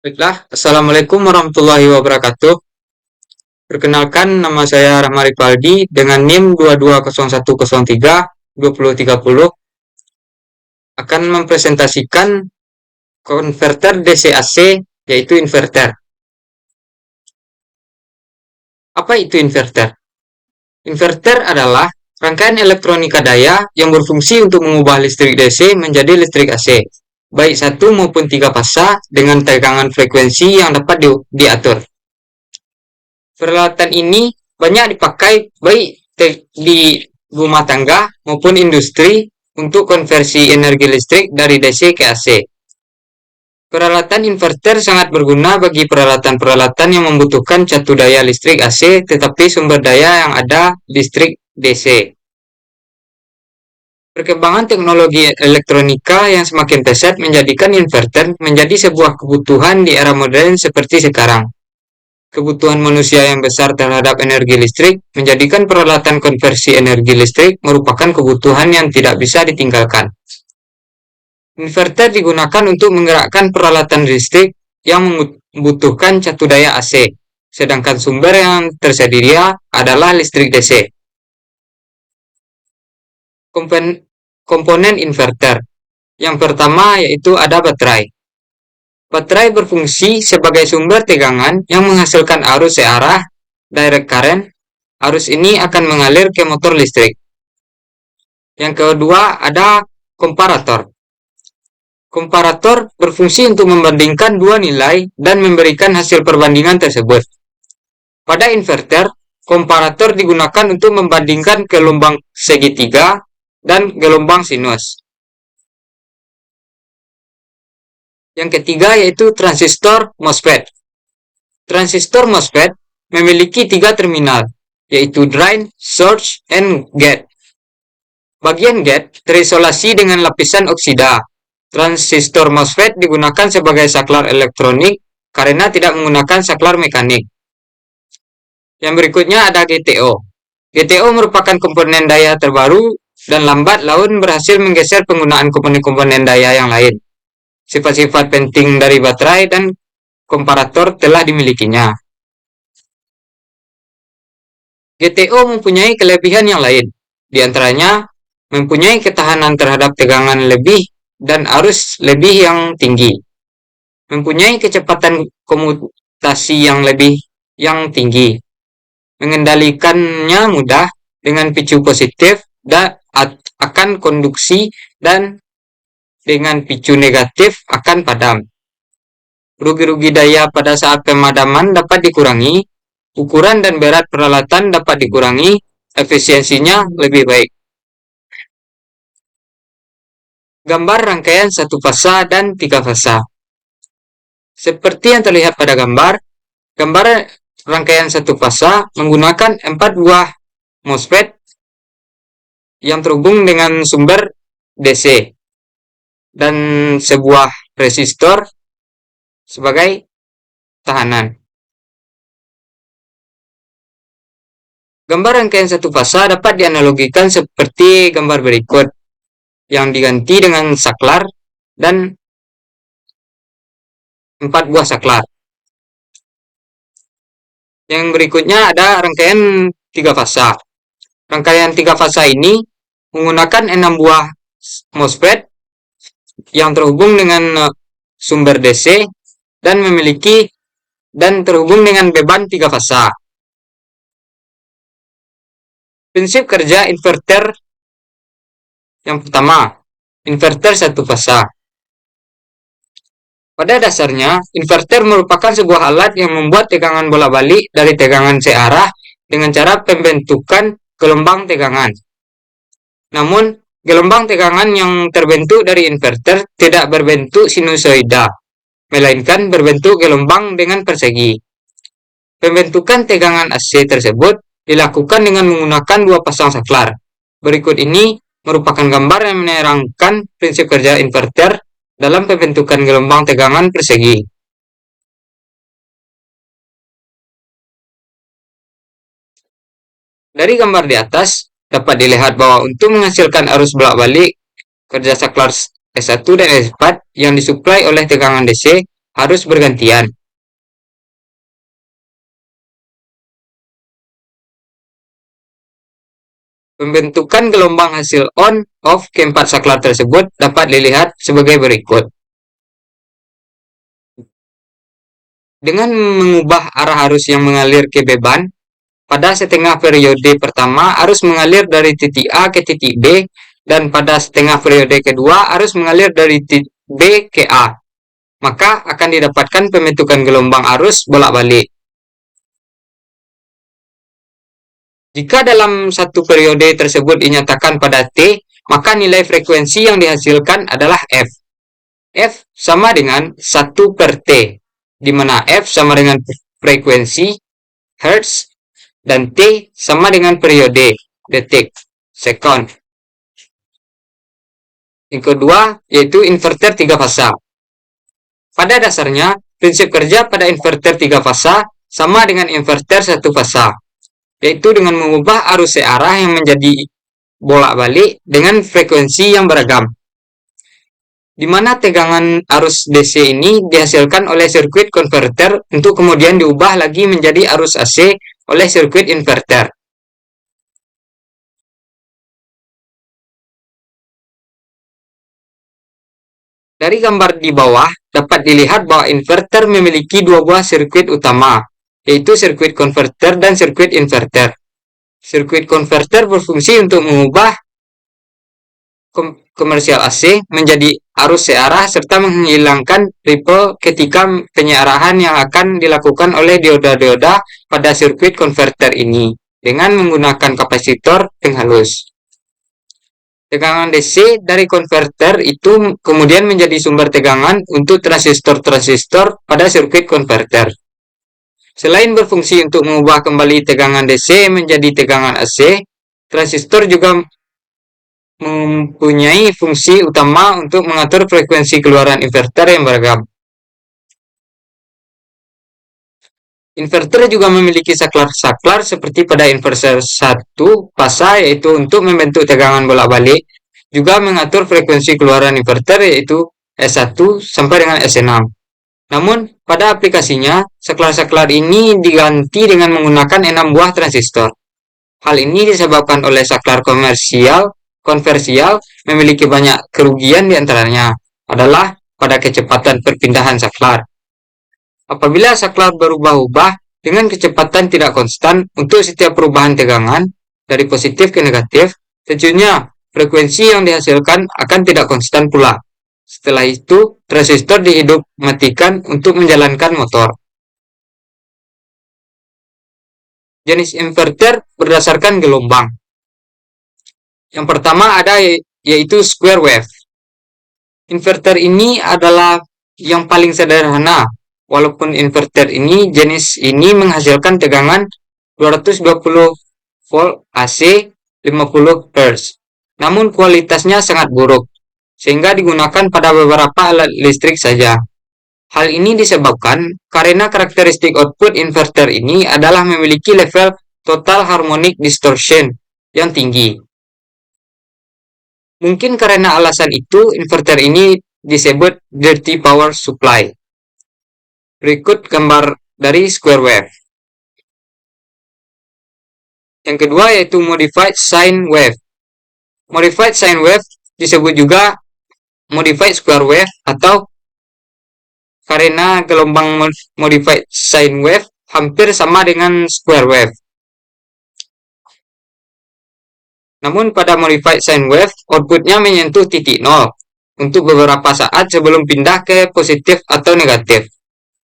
Baiklah, Assalamualaikum warahmatullahi wabarakatuh. Perkenalkan, nama saya Rahma Rivaldi dengan NIM 220103-2030 akan mempresentasikan konverter DC-AC, yaitu inverter. Apa itu inverter? Inverter adalah rangkaian elektronika daya yang berfungsi untuk mengubah listrik DC menjadi listrik AC, baik satu maupun tiga fasa dengan tegangan frekuensi yang dapat diatur. Peralatan ini banyak dipakai baik di rumah tangga maupun industri untuk konversi energi listrik dari DC ke AC. Peralatan inverter sangat berguna bagi peralatan-peralatan yang membutuhkan catu daya listrik AC tetapi sumber daya yang ada listrik DC. Perkembangan teknologi elektronika yang semakin pesat menjadikan inverter menjadi sebuah kebutuhan di era modern seperti sekarang. Kebutuhan manusia yang besar terhadap energi listrik menjadikan peralatan konversi energi listrik merupakan kebutuhan yang tidak bisa ditinggalkan. Inverter digunakan untuk menggerakkan peralatan listrik yang membutuhkan catu daya AC, sedangkan sumber yang tersedia adalah listrik DC. Komponen inverter. Yang pertama yaitu ada baterai. Baterai berfungsi sebagai sumber tegangan yang menghasilkan arus searah, direct current. Arus ini akan mengalir ke motor listrik. Yang kedua ada komparator. Komparator berfungsi untuk membandingkan dua nilai dan memberikan hasil perbandingan tersebut. Pada inverter, komparator digunakan untuk membandingkan gelombang segitiga dan gelombang sinus. Yang ketiga yaitu transistor MOSFET. Transistor MOSFET memiliki tiga terminal, yaitu drain, source, and gate. Bagian gate terisolasi dengan lapisan oksida. Transistor MOSFET digunakan sebagai saklar elektronik karena tidak menggunakan saklar mekanik. Yang berikutnya ada GTO. GTO merupakan komponen daya terbaru dan lambat laun berhasil menggeser penggunaan komponen-komponen daya yang lain. Sifat-sifat penting dari baterai dan komparator telah dimilikinya. GTO mempunyai kelebihan yang lain, di antaranya mempunyai ketahanan terhadap tegangan lebih dan arus lebih yang tinggi, mempunyai kecepatan komutasi yang tinggi, mengendalikannya mudah dengan picu positif dan akan konduksi dan dengan picu negatif akan padam. Rugi-rugi daya pada saat pemadaman dapat dikurangi, ukuran dan berat peralatan dapat dikurangi, efisiensinya lebih baik. Gambar rangkaian satu fasa dan tiga fasa. Seperti yang terlihat pada gambar rangkaian satu fasa menggunakan 4 buah MOSFET yang terhubung dengan sumber DC dan sebuah resistor sebagai tahanan. Gambar rangkaian satu fasa dapat dianalogikan seperti gambar berikut, yang diganti dengan saklar dan 4 buah saklar. Yang berikutnya ada rangkaian 3 fasa. Rangkaian 3 fasa ini menggunakan 6 buah MOSFET yang terhubung dengan sumber DC dan terhubung dengan beban 3 fasa. Prinsip kerja inverter. Yang pertama, inverter satu fasa. Pada dasarnya, inverter merupakan sebuah alat yang membuat tegangan bolak-balik dari tegangan searah dengan cara pembentukan gelombang tegangan. Namun, gelombang tegangan yang terbentuk dari inverter tidak berbentuk sinusoida, melainkan berbentuk gelombang dengan persegi. Pembentukan tegangan AC tersebut dilakukan dengan menggunakan 2 pasang saklar. Berikut ini merupakan gambar yang menerangkan prinsip kerja inverter dalam pembentukan gelombang tegangan persegi. Dari gambar di atas dapat dilihat bahwa untuk menghasilkan arus bolak-balik kerja saklar S1 dan S4 yang disuplai oleh tegangan DC harus bergantian. Pembentukan gelombang hasil on-off keempat saklar tersebut dapat dilihat sebagai berikut. Dengan mengubah arah arus yang mengalir ke beban, pada setengah periode pertama arus mengalir dari titik A ke titik B, dan pada setengah periode kedua arus mengalir dari titik B ke A. Maka akan didapatkan pembentukan gelombang arus bolak-balik. Jika dalam satu periode tersebut dinyatakan pada T, maka nilai frekuensi yang dihasilkan adalah F. F sama dengan 1 per T, di mana F sama dengan frekuensi Hertz dan T sama dengan periode detik, second. Yang kedua yaitu inverter 3 fasa. Pada dasarnya, prinsip kerja pada inverter 3 fasa sama dengan inverter 1 fasa, yaitu dengan mengubah arus searah yang menjadi bolak-balik dengan frekuensi yang beragam, di mana tegangan arus DC ini dihasilkan oleh sirkuit konverter untuk kemudian diubah lagi menjadi arus AC oleh sirkuit inverter. Dari gambar di bawah, dapat dilihat bahwa inverter memiliki dua buah sirkuit utama, yaitu sirkuit konverter dan sirkuit inverter. Sirkuit konverter berfungsi untuk mengubah komersial AC menjadi arus searah serta menghilangkan ripple ketika penyerahan yang akan dilakukan oleh dioda-dioda pada sirkuit konverter ini dengan menggunakan kapasitor penghalus. Tegangan DC dari konverter itu kemudian menjadi sumber tegangan untuk transistor-transistor pada sirkuit konverter. Selain berfungsi untuk mengubah kembali tegangan DC menjadi tegangan AC, transistor juga mempunyai fungsi utama untuk mengatur frekuensi keluaran inverter yang beragam. Inverter juga memiliki saklar-saklar seperti pada inverter 1 fasa, yaitu untuk membentuk tegangan bolak-balik, juga mengatur frekuensi keluaran inverter yaitu S1 sampai dengan S6. Namun, pada aplikasinya, saklar-saklar ini diganti dengan menggunakan 6 buah transistor. Hal ini disebabkan oleh saklar konversial memiliki banyak kerugian, diantaranya adalah pada kecepatan perpindahan saklar. Apabila saklar berubah-ubah dengan kecepatan tidak konstan untuk setiap perubahan tegangan dari positif ke negatif, tentunya frekuensi yang dihasilkan akan tidak konstan pula. Setelah itu, transistor dihidupmatikan untuk menjalankan motor. Jenis inverter berdasarkan gelombang. Yang pertama ada yaitu square wave. Inverter ini adalah yang paling sederhana. Walaupun inverter ini jenis ini menghasilkan tegangan 220 volt AC 50 Hz. Namun kualitasnya sangat buruk, sehingga digunakan pada beberapa alat listrik saja. Hal ini disebabkan karena karakteristik output inverter ini adalah memiliki level total harmonic distortion yang tinggi. Mungkin karena alasan itu, inverter ini disebut dirty power supply. Berikut gambar dari square wave. Yang kedua yaitu modified sine wave. Modified sine wave disebut juga modified square wave atau karena gelombang modified sine wave hampir sama dengan square wave. Namun pada modified sine wave, outputnya menyentuh titik nol untuk beberapa saat sebelum pindah ke positif atau negatif.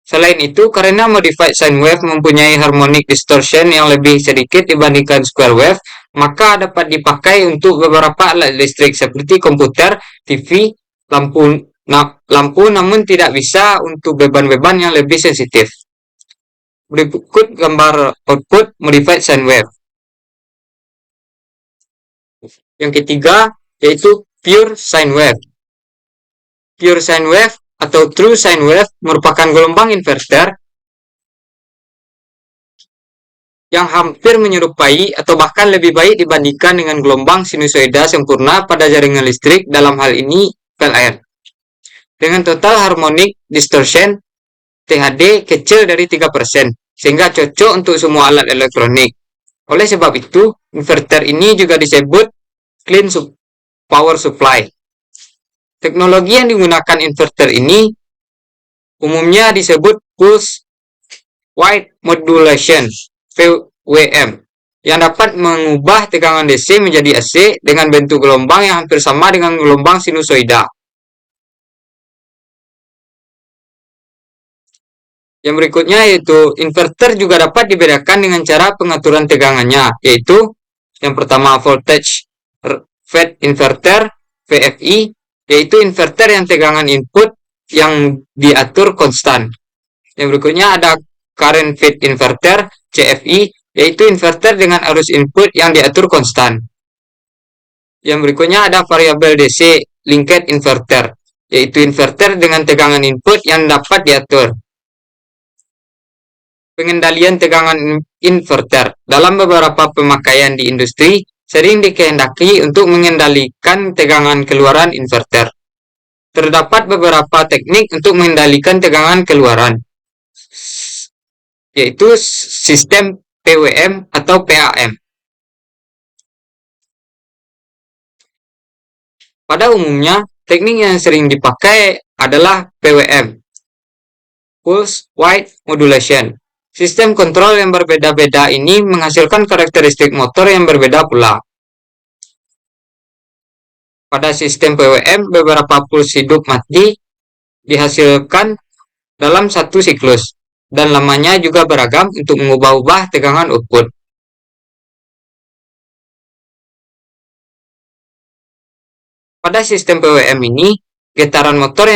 Selain itu, karena modified sine wave mempunyai harmonic distortion yang lebih sedikit dibandingkan square wave, maka dapat dipakai untuk beberapa alat listrik seperti komputer, TV, lampu, namun tidak bisa untuk beban-beban yang lebih sensitif. Berikut gambar output modified sine wave. Yang ketiga yaitu pure sine wave. Pure sine wave atau true sine wave merupakan gelombang inverter yang hampir menyerupai atau bahkan lebih baik dibandingkan dengan gelombang sinusoida sempurna pada jaringan listrik, dalam hal ini PLN. Dengan total harmonic distortion THD kecil dari 3%, sehingga cocok untuk semua alat elektronik. Oleh sebab itu, inverter ini juga disebut clean power supply. Teknologi yang digunakan inverter ini umumnya disebut pulse width modulation (PWM) yang dapat mengubah tegangan DC menjadi AC dengan bentuk gelombang yang hampir sama dengan gelombang sinusoida. Yang berikutnya yaitu inverter juga dapat dibedakan dengan cara pengaturan tegangannya, yaitu yang pertama voltage fed inverter VFI, yaitu inverter yang tegangan input yang diatur konstan. Yang berikutnya ada current fed inverter CFI, yaitu inverter dengan arus input yang diatur konstan. Yang berikutnya ada variabel DC linked inverter, yaitu inverter dengan tegangan input yang dapat diatur. Pengendalian tegangan inverter dalam beberapa pemakaian di industri sering dikehendaki untuk mengendalikan tegangan keluaran inverter. Terdapat beberapa teknik untuk mengendalikan tegangan keluaran, yaitu sistem PWM atau PAM. Pada umumnya, teknik yang sering dipakai adalah PWM, Pulse Width Modulation. Sistem kontrol yang berbeda-beda ini menghasilkan karakteristik motor yang berbeda pula. Pada sistem PWM, beberapa puls hidup mati dihasilkan dalam satu siklus, dan lamanya juga beragam untuk mengubah-ubah tegangan output. Pada sistem PWM ini, getaran motor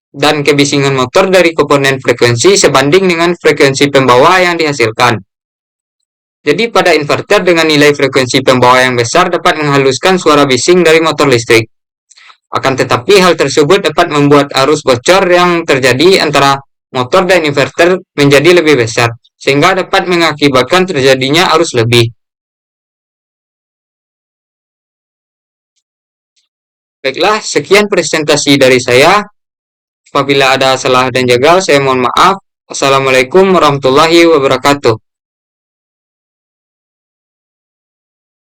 dan kebisingan motor dari komponen frekuensi sebanding dengan frekuensi pembawa yang dihasilkan. Jadi pada inverter dengan nilai frekuensi pembawa yang besar dapat menghaluskan suara bising dari motor listrik. Akan tetapi hal tersebut dapat membuat arus bocor yang terjadi antara motor dan inverter menjadi lebih besar, sehingga dapat mengakibatkan terjadinya arus lebih. Baiklah, sekian presentasi dari saya. Apabila ada salah dan jagal, saya mohon maaf. Assalamualaikum warahmatullahi wabarakatuh.